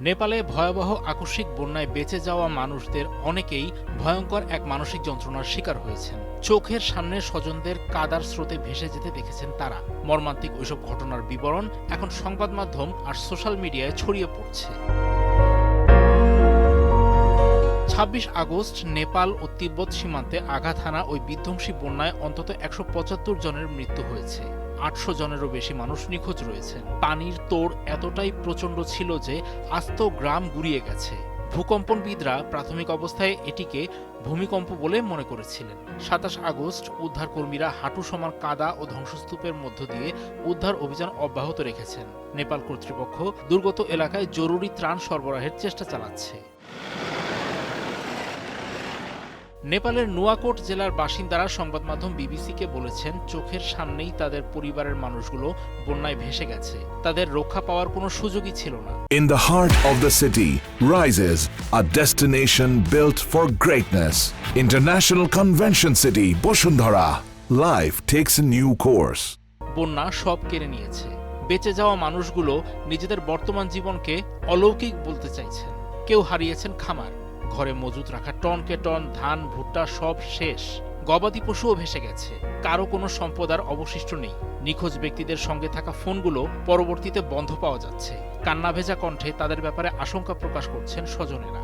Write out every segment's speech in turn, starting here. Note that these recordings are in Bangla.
নেপালে ভয়াবহ আকস্মিক বন্যায় বেঁচে যাওয়া মানুষদের অনেকেই ভয়ঙ্কর এক মানসিক যন্ত্রণার শিকার হয়েছেন। চোখের সামনে স্বজনদের কাদার স্রোতে ভেসে যেতে দেখেছেন তারা। মর্মান্তিক ওইসব ঘটনার বিবরণ এখন সংবাদ মাধ্যম আর সোশ্যাল মিডিয়ায় ছড়িয়ে পড়ছে। ২৬ আগস্ট নেপাল ও তিব্বত সীমান্তে আঘাত হানা ওই বিধ্বংসী বন্যায় অন্তত ১৭৫ জনের মৃত্যু হয়েছে। ৮০০ জনেরও বেশি মানুষ নিখোঁজ রয়েছেন। পানির তোড় এতটাই প্রচণ্ড ছিল যে আস্ত গ্রাম গুড়িয়ে গেছে। ভূকম্পনবিদরা প্রাথমিক অবস্থায় এটিকে ভূমিকম্প বলে মনে করেছিলেন। ২৭ আগস্ট উদ্ধারকর্মীরা হাঁটু সমান কাদা ও ধ্বংসস্তূপের মধ্য দিয়ে উদ্ধার অভিযান অব্যাহত রেখেছেন। নেপাল কর্তৃপক্ষ দুর্গত এলাকায় জরুরি ত্রাণ সরবরাহের চেষ্টা চালাচ্ছে। নেপালের নুয়াকোট জেলার বাসিন্দারা সংবাদ মাধ্যম বিবিসিকে বলেছেন, চোখের সামনেই তাদের পরিবারের মানুষগুলো বন্যায় ভেসে গেছে। তাদের রক্ষা পাওয়ার কোনো সুযোগই ছিল না। In the heart of the city rises a destination built for greatness. International Convention City, Bosundhara. Life takes a new course. বন্যা সব কেড়ে নিয়েছে। বেঁচে যাওয়া মানুষগুলো নিজেদের বর্তমান জীবনকে অলৌকিক বলতে চাইছেন। কেউ হারিয়েছেন খামার, ঘরে মজুত রাখা টনকে টন ধান ভুট্টা সব শেষ। গবাদি পশুও ভেসে গেছে। কারো কোনো সম্পদ আর অবশিষ্ট নেই। নিখোঁজ ব্যক্তিদের সঙ্গে থাকা ফোনগুলো পরবর্তীতে বন্ধ পাওয়া যাচ্ছে। কান্না ভেজা কণ্ঠে তাদের ব্যাপারে আশঙ্কা প্রকাশ করছেন স্বজনেরা।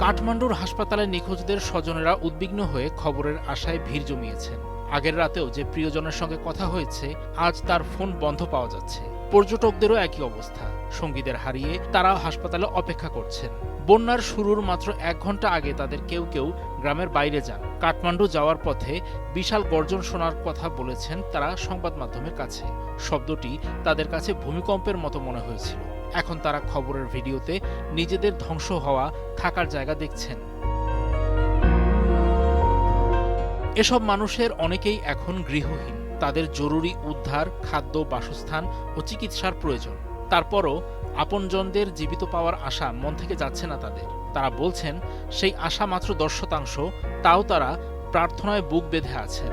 কাঠমান্ডুর হাসপাতালে নিখোঁজদের স্বজনেরা উদ্বিগ্ন হয়ে খবরের আশায় ভিড় জমিয়েছেন। আগের রাতেও যে প্রিয়জনের সঙ্গে কথা হয়েছে, আজ তার ফোন বন্ধ পাওয়া যাচ্ছে। পর্যটকদেরও একই অবস্থা। সঙ্গীদের হারিয়ে তারাও হাসপাতালে অপেক্ষা করছেন। বন্যার শুরুর মাত্র ১ ঘন্টা আগে তাদের কেউ কেউ গ্রামের বাইরে যান। কাঠমান্ডু যাওয়ার পথে বিশাল গর্জন শোনার কথা বলেছেন তারা সংবাদ মাধ্যমের কাছে। শব্দটি তাদের কাছে ভূমিকম্পের মতো মনে হয়েছিল। এখন তারা খবরের ভিডিওতে নিজেদের ধ্বংস হওয়া থাকার জায়গা দেখছেন। এসব মানুষের অনেকেই এখন গৃহহীন। তাদের জরুরি উদ্ধার, খাদ্য, বাসস্থান ও চিকিৎসার প্রয়োজন। তারপরও আপনজনদের জীবিত পাওয়ার আশা মন থেকে যাচ্ছে না তাদের। তারা বলছেন, সেই আশা মাত্র ১০%, তাও তারা প্রার্থনায় বুক বেঁধে আছেন।